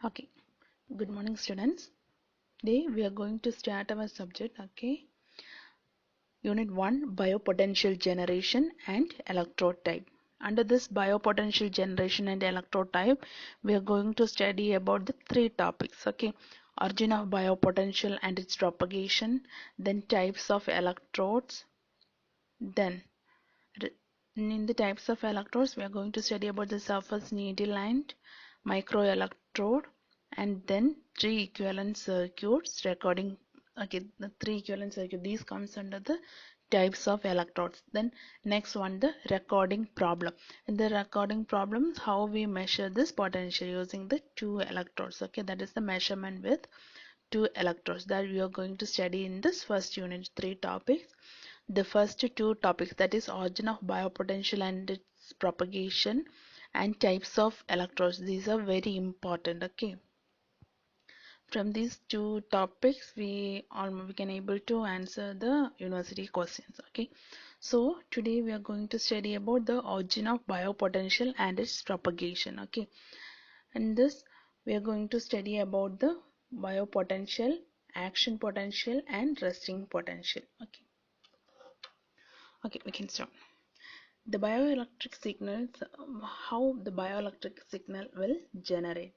Okay, good morning, students. Today we are going to start our subject. Okay, Unit 1 Biopotential Generation and Electrode Type. Under this biopotential generation and electrode type, we are going to study about the three topics. Okay, origin of biopotential and its propagation, then types of electrodes, then in the types of electrodes, we are going to study about the surface needle and microelectrode, and then three equivalent circuits recording. Okay, the three equivalent circuit, these comes under the types of electrodes. Then next one, the recording problem. In the recording problems, how we measure this potential using the two electrodes. Okay, that is the measurement with two electrodes that we are going to study in this first unit, three topics. The first two topics, that is origin of biopotential and its propagation and types of electrodes, these are very important. Okay, from these two topics we can able to answer the university questions. Okay, so today we are going to study about the origin of biopotential and its propagation. Okay, and this we are going to study about the biopotential, action potential and resting potential. Okay, we can start. The bioelectric signals, how the bioelectric signal will generate.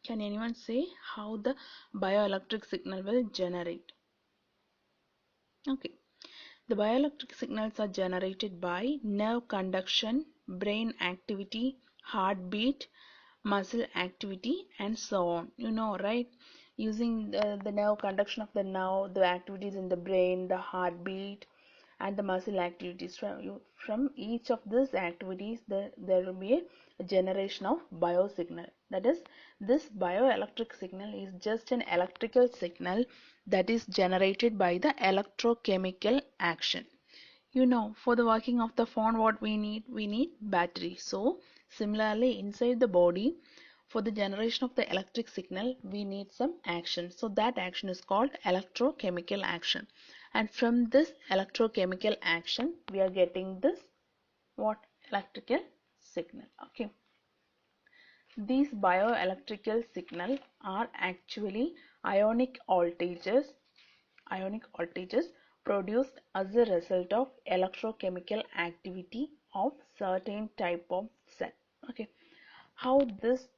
Can anyone say how the bioelectric signal will generate? Okay, the bioelectric signals are generated by nerve conduction, brain activity, heartbeat, muscle activity, and so on. You know, right? Using the nerve conduction of the nerve, the activities in the brain, the heartbeat, and the muscle activities. From each of these activities, there will be a generation of biosignal. That is, this bioelectric signal is just an electrical signal that is generated by the electrochemical action. You know, for the working of the phone, what we need? We need battery. So similarly, inside the body, for the generation of the electric signal, we need some action. So that action is called electrochemical action. And from this electrochemical action, we are getting this what? Electrical signal. Okay. These bioelectrical signal are actually ionic voltages produced as a result of electrochemical activity of certain type of cell. Okay, how this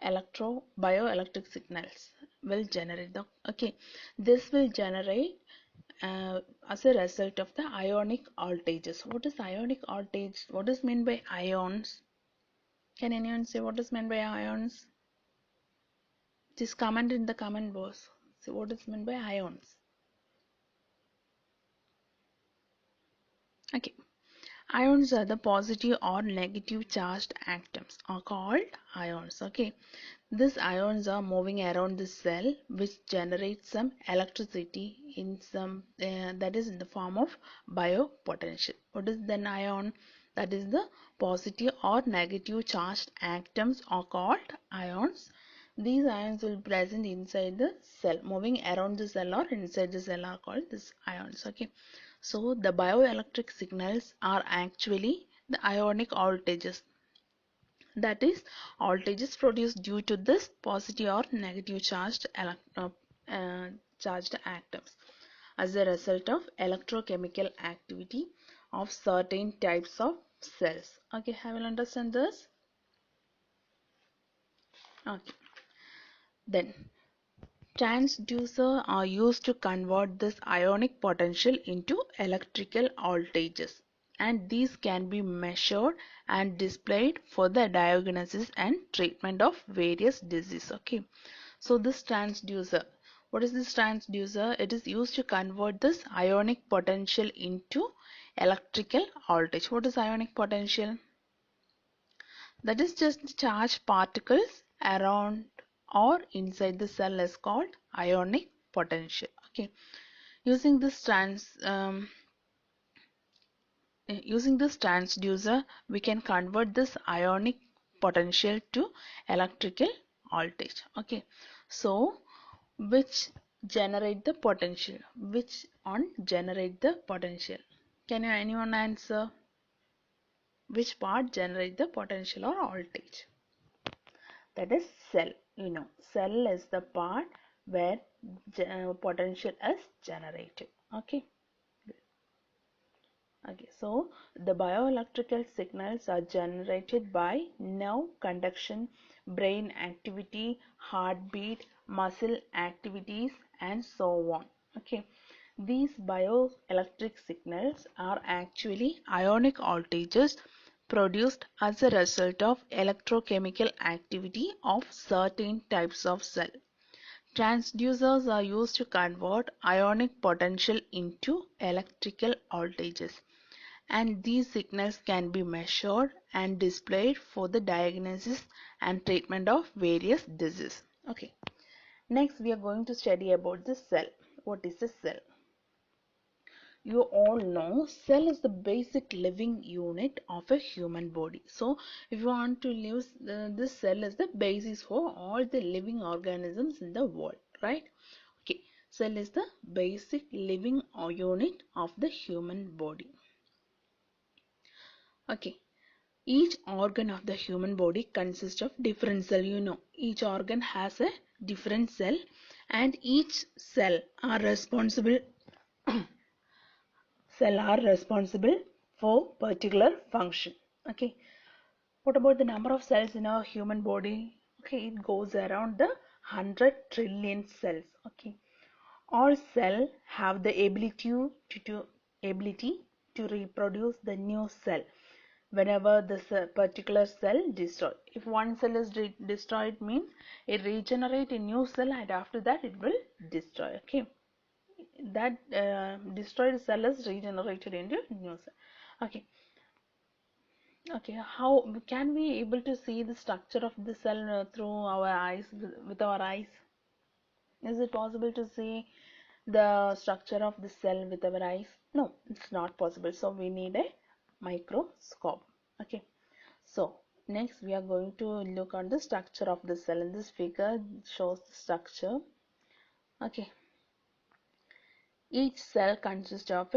bioelectric signals will generate the, okay, this will generate as a result of the ionic voltages. What is ionic voltage? What is meant by ions? Can anyone say what is meant by ions? Just comment in the comment box. See what is meant by ions. Okay, ions are the positive or negative charged atoms are called ions. Okay, these ions are moving around the cell which generates some electricity in some that is in the form of biopotential. What is then ion? That is the positive or negative charged atoms are called ions. These ions will be present inside the cell, moving around the cell or inside the cell are called these ions. Okay, so the bioelectric signals are actually the ionic voltages, that is voltages produced due to this positive or negative charged atoms as a result of electrochemical activity of certain types of cells. Okay, have you understand this? Okay, then transducers are used to convert this ionic potential into electrical voltages, and these can be measured and displayed for the diagnosis and treatment of various diseases. Okay, so this transducer, what is this transducer? It is used to convert this ionic potential into electrical voltage. What is ionic potential? That is just charged particles around or inside the cell is called ionic potential. Okay, using this transducer, we can convert this ionic potential to electrical voltage. Okay, so which generate the potential? Which on generate the potential? Can you anyone answer? Which part generate the potential or voltage? That is cell. cell is the part where potential is generated. Okay. Okay, so the bioelectrical signals are generated by nerve conduction, brain activity, heartbeat, muscle activities, and so on. Okay, these bioelectric signals are actually ionic voltages produced as a result of electrochemical activity of certain types of cell. Transducers are used to convert ionic potential into electrical voltages, and these signals can be measured and displayed for the diagnosis and treatment of various diseases. Okay. Next, we are going to study about the cell. What is a cell? You all know cell is the basic living unit of a human body. So, if you want to live, this cell is the basis for all the living organisms in the world, right? Okay, cell is the basic living unit of the human body. Okay, each organ of the human body consists of different cell. Each organ has a different cell, and each cell are responsible for particular function. Okay, what about the number of cells in our human body? Okay, it goes around the 100 trillion cells. Okay, all cells have the ability to reproduce the new cell whenever the particular cell destroyed. If one cell is destroyed, means it regenerate a new cell, and after that it will destroy. Okay, that destroyed cell is regenerated into new cell. Okay. Okay, how can we able to see the structure of the cell through our eyes, with our eyes? Is it possible to see the structure of the cell with our eyes? No, it's not possible. So we need a microscope. Okay. So next we are going to look on the structure of the cell. In this figure shows the structure. Okay. Each cell consists of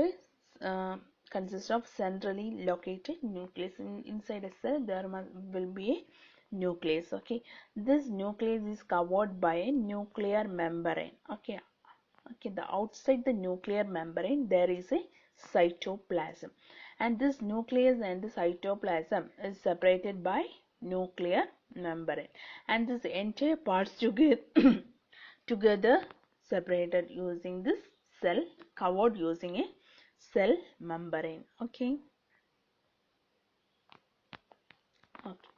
centrally located nucleus. Inside a cell there will be a nucleus. Okay, this nucleus is covered by a nuclear membrane. Okay, the outside the nuclear membrane there is a cytoplasm, and this nucleus and the cytoplasm is separated by nuclear membrane, and this entire parts together separated using this cell, covered using a cell membrane. Okay. Okay,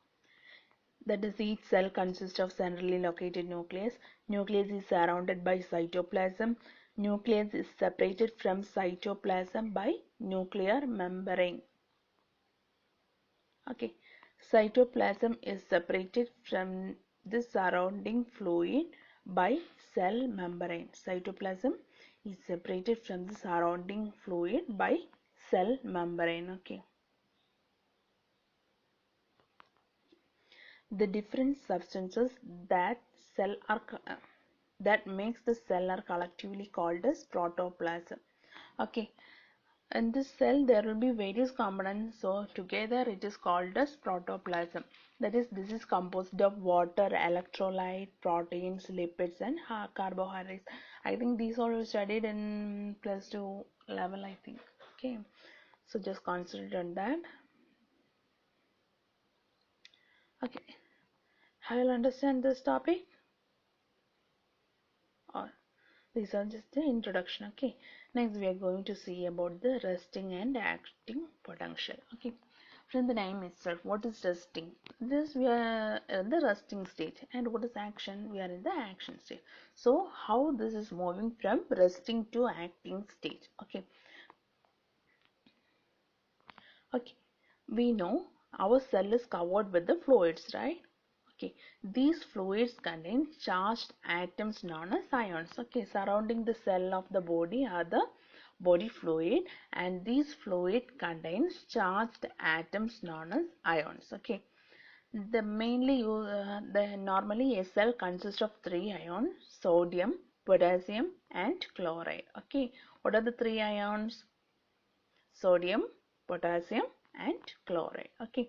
that is, each cell consists of centrally located nucleus. Nucleus is surrounded by cytoplasm. Nucleus is separated from cytoplasm by nuclear membrane. Okay, cytoplasm is separated from the surrounding fluid by cell membrane. Cytoplasm is separated from the surrounding fluid by cell membrane. Okay, the different substances that makes the cell are collectively called as protoplasm. Okay, in this cell there will be various components, so together it is called as protoplasm. That is, this is composed of water, electrolyte, proteins, lipids, and carbohydrates. I think these all were studied in +2 level, I think. Okay, so just concentrate on that. Okay, have you understand this topic? Or these are just the introduction. Okay, next we are going to see about the resting and acting potential. Okay, from the name itself, what is resting? This, we are in the resting state, and what is action? We are in the action state. So how this is moving from resting to acting state? Okay, we know our cell is covered with the fluids, right? Okay, these fluids contain charged atoms known as ions. Okay, surrounding the cell of the body are the body fluid, and these fluid contains charged atoms known as ions. Okay, normally a cell consists of three ions: sodium, potassium, and chloride. Okay, what are the three ions? Sodium, potassium, and chloride. Okay,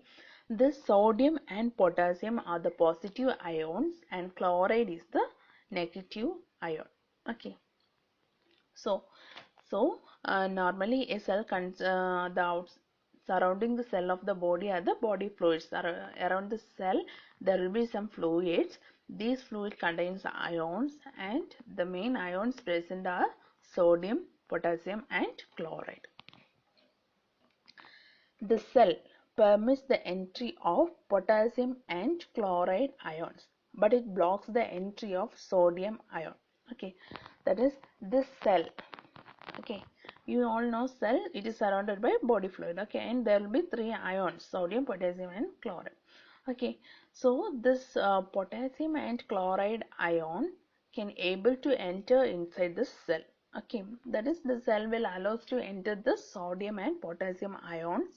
This sodium and potassium are the positive ions and chloride is the negative ion. Okay. So normally a cell surrounding the cell of the body are the body fluids. Around the cell there will be some fluids. These fluid contains ions and the main ions present are sodium, potassium and chloride. The cell permits the entry of potassium and chloride ions, but it blocks the entry of sodium ion. Okay, that is this cell. Okay, you all know cell, it is surrounded by body fluid. Okay, and there will be three ions, sodium, potassium and chloride. Okay, so this potassium and chloride ion can able to enter inside the cell. Okay, that is the cell will allow us to enter the sodium and potassium ions,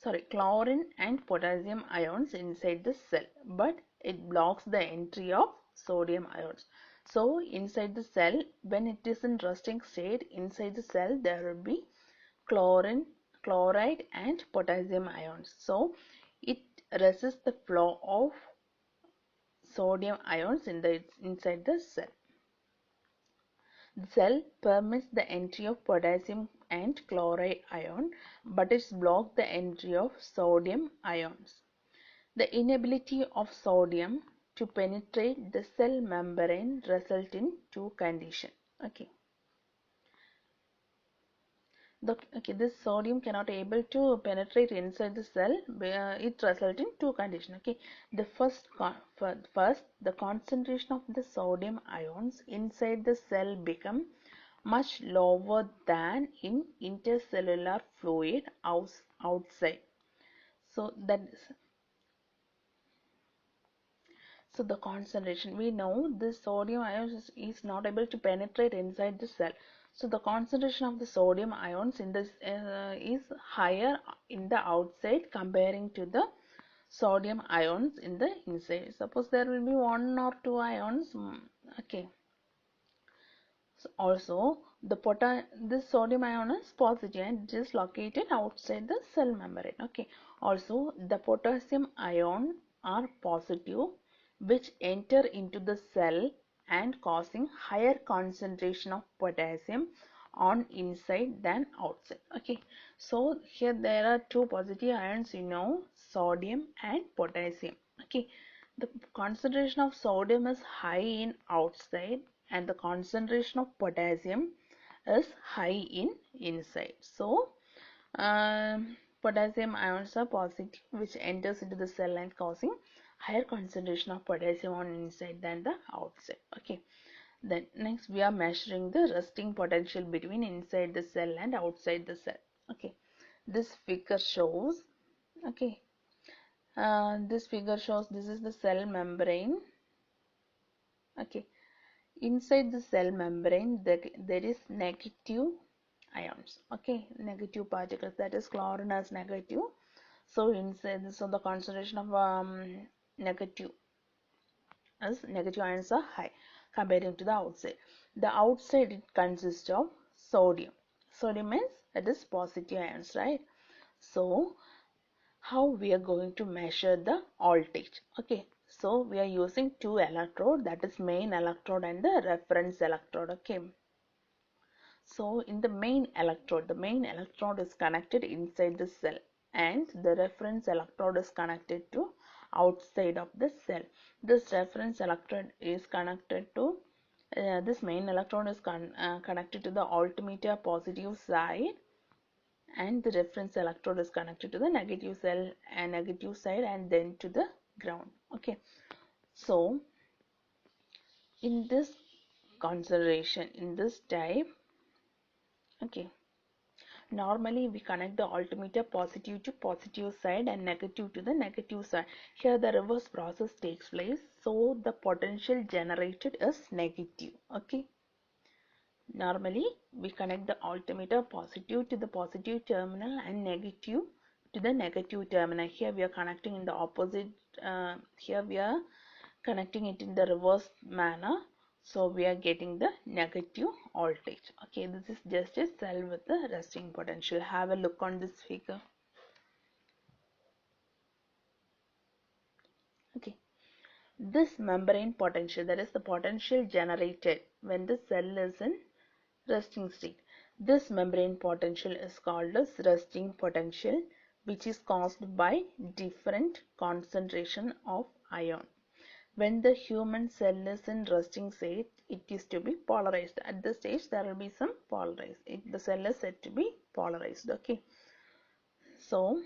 sorry, chlorine and potassium ions inside the cell, but it blocks the entry of sodium ions. So inside the cell, when it is in resting state, inside the cell there will be chlorine, chloride and potassium ions. So it resists the flow of sodium ions inside the cell. The cell permits the entry of potassium and chloride ion, but it blocks the entry of sodium ions. The inability of sodium to penetrate the cell membrane result in two conditions. Okay. This sodium cannot able to penetrate inside the cell. It result in two conditions. Okay, the first, the concentration of the sodium ions inside the cell become much lower than in intercellular fluid outside. So that is, so the concentration, we know this sodium ions is not able to penetrate inside the cell. So the concentration of the sodium ions in this is higher in the outside comparing to the sodium ions in the inside. Suppose there will be one or two ions. Okay. So also this sodium ion is positive and it is located outside the cell membrane. Okay. Also the potassium ion are positive, which enter into the cell and causing higher concentration of potassium on inside than outside. Okay, so here there are two positive ions, sodium and potassium. Okay, the concentration of sodium is high in outside and the concentration of potassium is high in inside. So potassium ions are positive, which enters into the cell and causing higher concentration of potassium on inside than the outside. Okay, then next we are measuring the resting potential between inside the cell and outside the cell. Okay, this figure shows, okay, this figure shows this is the cell membrane. Okay, inside the cell membrane there is negative ions. Okay, negative particles, that is chlorine as negative. So inside, so the concentration of negative negative ions are high comparing to the outside. The outside it consists of sodium. Sodium means that is positive ions, right? So how we are going to measure the voltage? Okay, so we are using two electrode, that is main electrode and the reference electrode. Okay, so in the main electrode is connected inside the cell and the reference electrode is connected to outside of the cell. This reference electrode is connected to this main electrode is connected to the altimeter positive side, and the reference electrode is connected to the negative cell and negative side and then to the ground. Okay, so in this consideration, in this type, okay, normally we connect the altimeter positive to positive side and negative to the negative side. Here the reverse process takes place, so the potential generated is negative. Okay, normally we connect the altimeter positive to the positive terminal and negative to the negative terminal. Here we are connecting in the opposite, here we are connecting it in the reverse manner, so we are getting the negative voltage. Okay, this is just a cell with the resting potential. Have a look on this figure. Okay, this membrane potential, that is the potential generated when the cell is in resting state. This membrane potential is called as resting potential, which is caused by different concentration of ion. When the human cell is in resting state, it is to be polarized. At this stage, there will be some polarized. The cell is said to be polarized. Okay. So,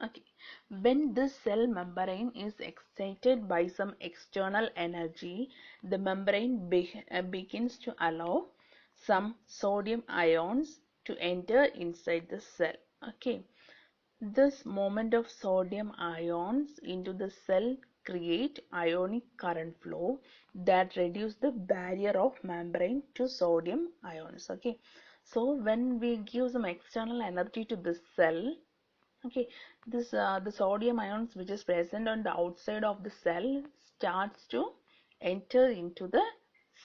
okay, when this cell membrane is excited by some external energy, the membrane begins to allow some sodium ions to enter inside the cell. Okay, this movement of sodium ions into the cell create ionic current flow that reduce the barrier of membrane to sodium ions. Okay, so when we give some external energy to the cell, okay, this the sodium ions which is present on the outside of the cell starts to enter into the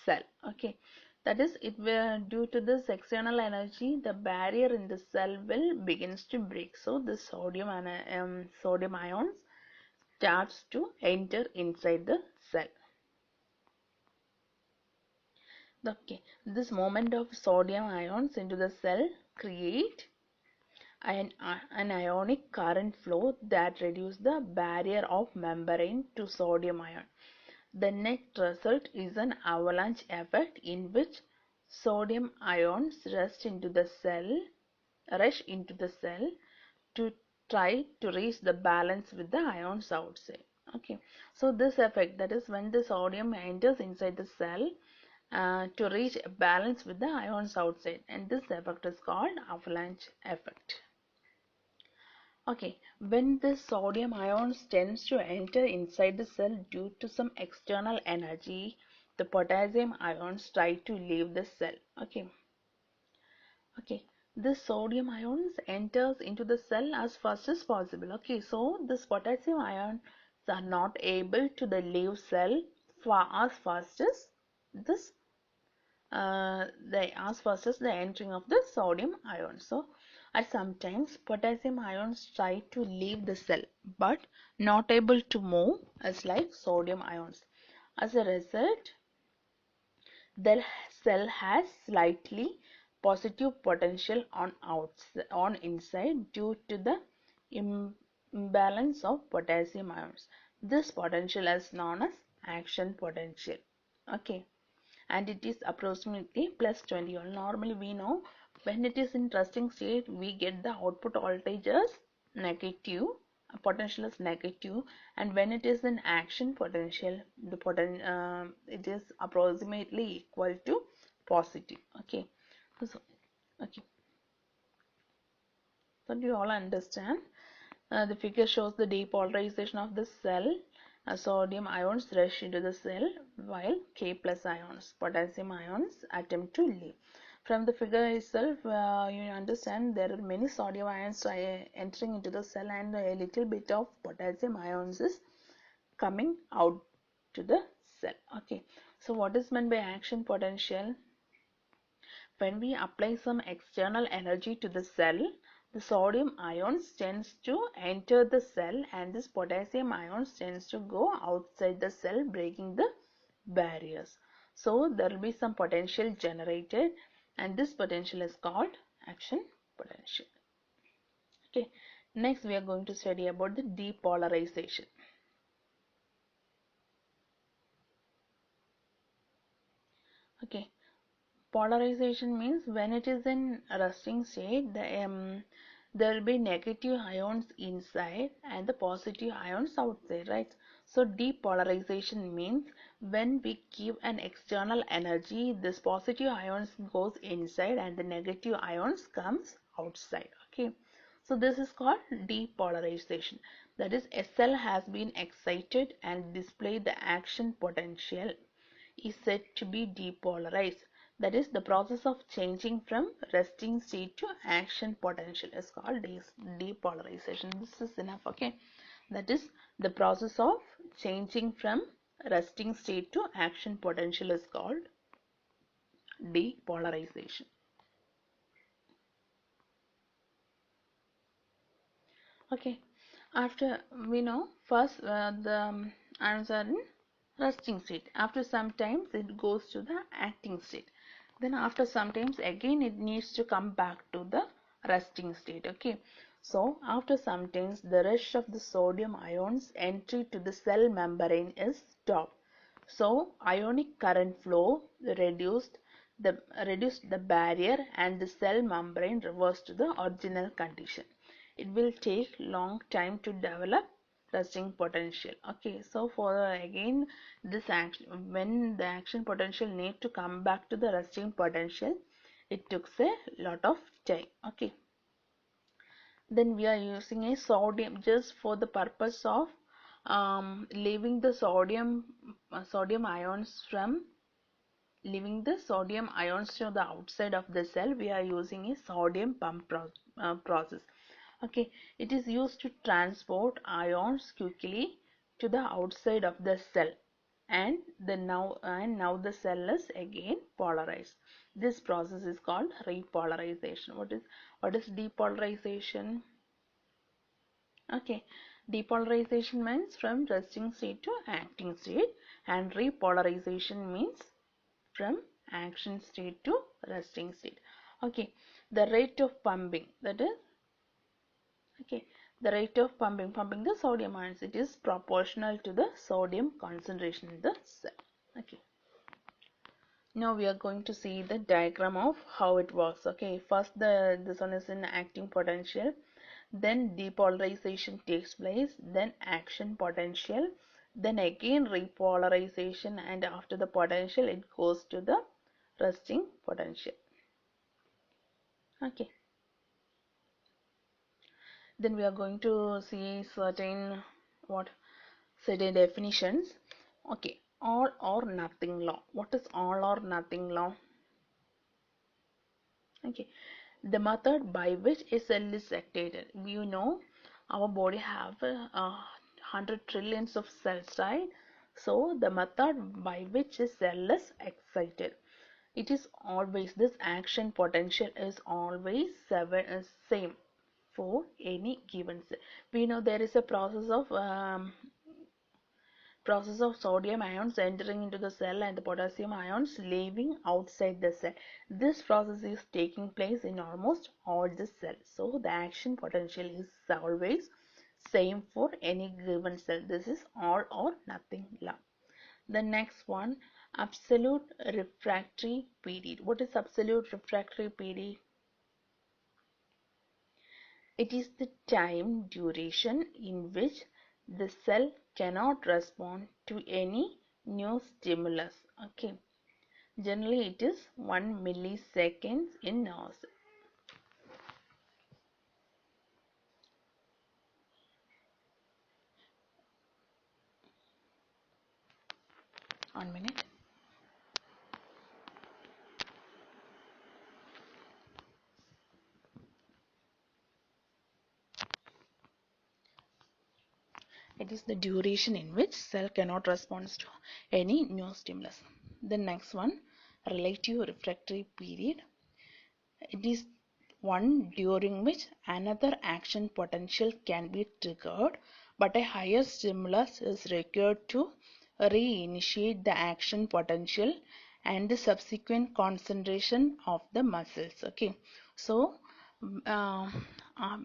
cell. Okay, that is, it will, due to this external energy, the barrier in the cell will begins to break. So the sodium ions starts to enter inside the cell. Okay, this movement of sodium ions into the cell create an ionic current flow that reduces the barrier of membrane to sodium ion. The net result is an avalanche effect in which sodium ions rush into the cell to try to reach the balance with the ions outside. Okay, so this effect, that is when the sodium enters inside the cell to reach a balance with the ions outside, and this effect is called avalanche effect. Okay, when the sodium ions tends to enter inside the cell due to some external energy, the potassium ions try to leave the cell. Okay, okay. This sodium ions enters into the cell as fast as possible. Okay, so this potassium ions are not able to the leave cell as fast as this as fast as the entering of the sodium ion. So, at sometimes potassium ions try to leave the cell but not able to move as like sodium ions. As a result, the cell has slightly positive potential on inside due to the imbalance of potassium ions. This potential is known as action potential. Okay, and it is approximately plus 20 volt. Normally we know when it is in resting state we get the output voltage as negative, potential is negative, and when it is in action potential, it is approximately equal to positive. Okay, so okay, so do you all understand? The figure shows the depolarization of the cell. Sodium ions rush into the cell while K plus ions, potassium ions, attempt to leave. From the figure itself, you understand there are many sodium ions entering into the cell and a little bit of potassium ions is coming out to the cell. Okay, so what is meant by action potential? When we apply some external energy to the cell, the sodium ions tends to enter the cell and this potassium ions tends to go outside the cell, breaking the barriers. So there will be some potential generated and this potential is called action potential. Okay, next we are going to study about the depolarization. Okay, polarization means when it is in resting state, there will be negative ions inside and the positive ions outside, right? So depolarization means when we give an external energy, this positive ions goes inside and the negative ions comes outside. Okay, so this is called depolarization. That is, a cell has been excited and display the action potential is said to be depolarized. That is, the process of changing from resting state to action potential is called depolarization. This is enough. Okay, that is, the process of changing from resting state to action potential is called depolarization. Okay, After we know first the ions are in resting state. After some times it goes to the acting state. Then after some times again it needs to come back to the resting state. Okay. So after some times the rush of the sodium ions entry to the cell membrane is stopped. So ionic current flow reduced the barrier and the cell membrane reversed to the original condition. It will take long time to develop resting potential. Okay, so for again this action, when the action potential need to come back to the resting potential, it took a lot of time. Okay, then we are using a sodium just for the purpose of leaving the sodium ions from leaving the sodium ions to the outside of the cell. We are using a sodium pump process. Okay, it is used to transport ions quickly to the outside of the cell, and now the cell is again polarized. This process is called repolarization. What is depolarization? Okay, depolarization means from resting state to acting state, and repolarization means from action state to resting state. Okay, the rate of pumping, that is, okay, the rate of pumping the sodium ions, it is proportional to the sodium concentration in the cell. Okay, now we are going to see the diagram of how it works. Okay, first this one is in acting potential, then depolarization takes place, then action potential, then again repolarization, and after the potential it goes to the resting potential. Okay, then we are going to see certain definitions. Okay, all or nothing law. What is all or nothing law? Okay, the method by which a cell is activated. You know, our body have 100 trillions of cells, right? So the method by which a cell is excited, it is always, this action potential is always same for any given cell. We know there is a process of sodium ions entering into the cell and the potassium ions leaving outside the cell. This process is taking place in almost all the cells. So the action potential is always same for any given cell. This is all or nothing law. The next one, absolute refractory period. What is absolute refractory period? It is the time duration in which the cell cannot respond to any new stimulus. Okay, generally it is 1 milliseconds in hours. 1 minute. It is the duration in which cell cannot respond to any new stimulus. The next one, relative refractory period. It is one during which another action potential can be triggered, but a higher stimulus is required to reinitiate the action potential and the subsequent concentration of the muscles. Okay, so uh,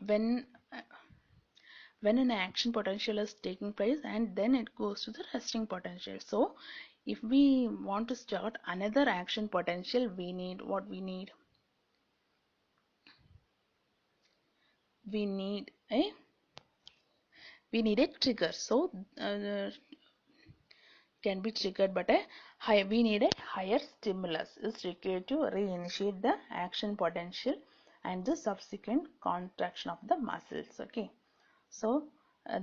when an action potential is taking place and then it goes to the resting potential. So if we want to start another action potential, we need what we need? We need a trigger. So can be triggered, but we need a higher stimulus is required to reinitiate the action potential and the subsequent contraction of the muscles. Okay, so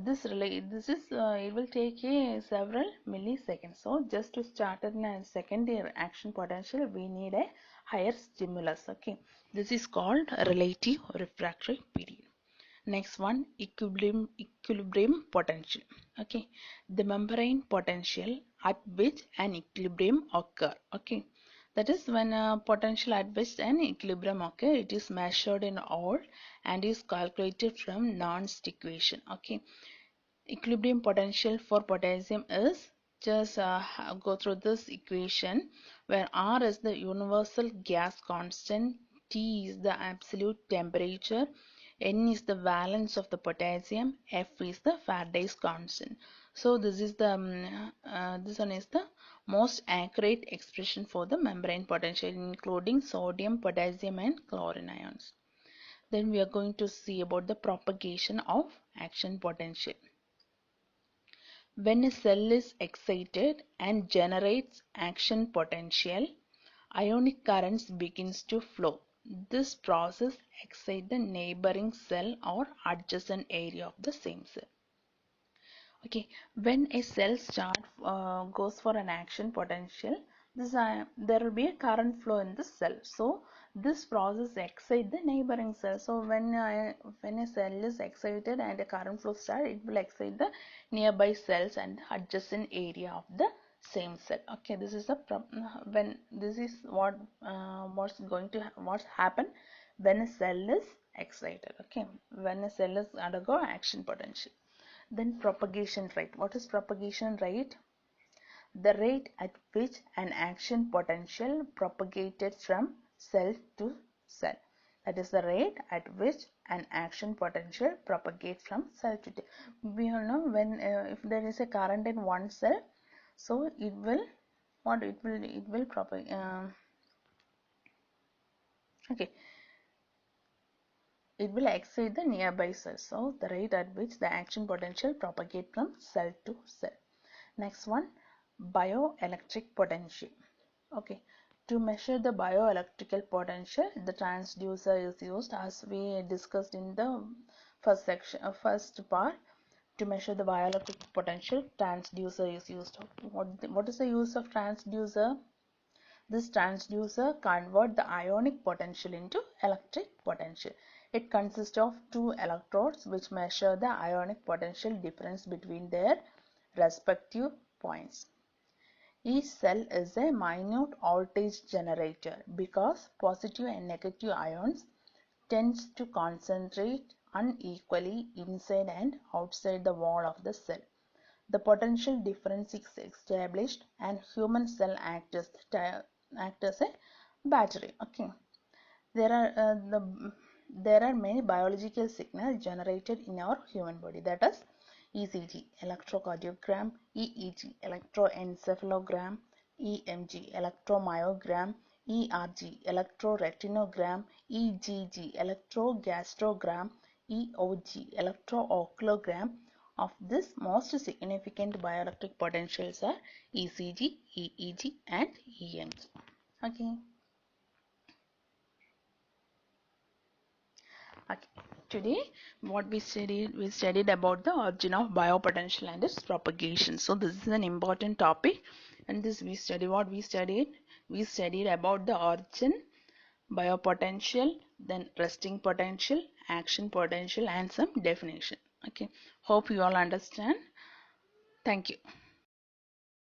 this is it will take several milliseconds. So just to start a secondary action potential, we need a higher stimulus. Okay, this is called relative refractory period. Next one, equilibrium potential. Okay, the membrane potential at which an equilibrium occur. Okay, That is when potential at which an equilibrium occur, it is measured in all and is calculated from Nernst equation. Okay, equilibrium potential for potassium is, just go through this equation, where R is the universal gas constant, T is the absolute temperature, N is the valence of the potassium, F is the Faraday's constant. So this is the this one is the most accurate expression for the membrane potential, including sodium, potassium and chlorine ions. Then we are going to see about the propagation of action potential. When a cell is excited and generates action potential, ionic currents begins to flow. This process excites the neighboring cell or adjacent area of the same cell. Okay, when a cell goes for an action potential, there will be a current flow in the cell. So this process excites the neighboring cell. So when a cell is excited and a current flow starts, it will excite the nearby cells and the adjacent area of the same cell. Okay, this is when this is what's happen when a cell is excited. Okay, when a cell is undergo action potential. Then propagation rate. What is propagation rate? The rate at which an action potential propagated from cell to cell. That is the rate at which an action potential propagates from cell to cell. We all know when if there is a current in one cell, so it will propagate. Okay, it will excite the nearby cells. So the rate at which the action potential propagates from cell to cell. Next one, bioelectric potential. Okay, to measure the bioelectrical potential, the transducer is used, as we discussed in the first part. To measure the bioelectric potential, transducer is used. What is the use of transducer? This transducer converts the ionic potential into electric potential. It consists of two electrodes which measure the ionic potential difference between their respective points. Each cell is a minute voltage generator because positive and negative ions tends to concentrate unequally inside and outside the wall of the cell. The potential difference is established and human cell act as a battery. Okay, there are there are many biological signals generated in our human body, that is ECG, electrocardiogram, EEG, electroencephalogram, EMG, electromyogram, ERG, electroretinogram, EGG, electrogastrogram, EOG, electrooculogram. Of this, most significant bioelectric potentials are ECG, EEG and EMG. Okay. Okay. Today, what we studied about the origin of biopotential and its propagation. So this is an important topic, and this we studied about the origin, biopotential, then resting potential, action potential, and some definition. Okay. Hope you all understand. Thank you.